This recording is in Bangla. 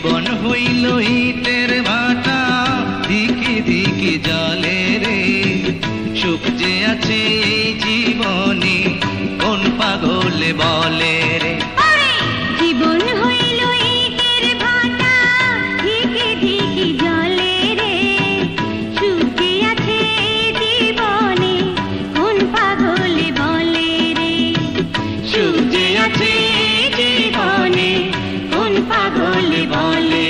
জীবন হইল ইটের ভাটা, দিকে দিকে জলে রে। সুখ যে আছে এই জীবনে, কোন পাগলে বলে রে। জীবন হইল ইটের ভাটা, দিকে দিকে জলে রে। সুখ যে আছে এই জীবনে, কোন পাগলে বলে রে। সুখ যে আছে এই জীবনে, কোন পাগলে বলে।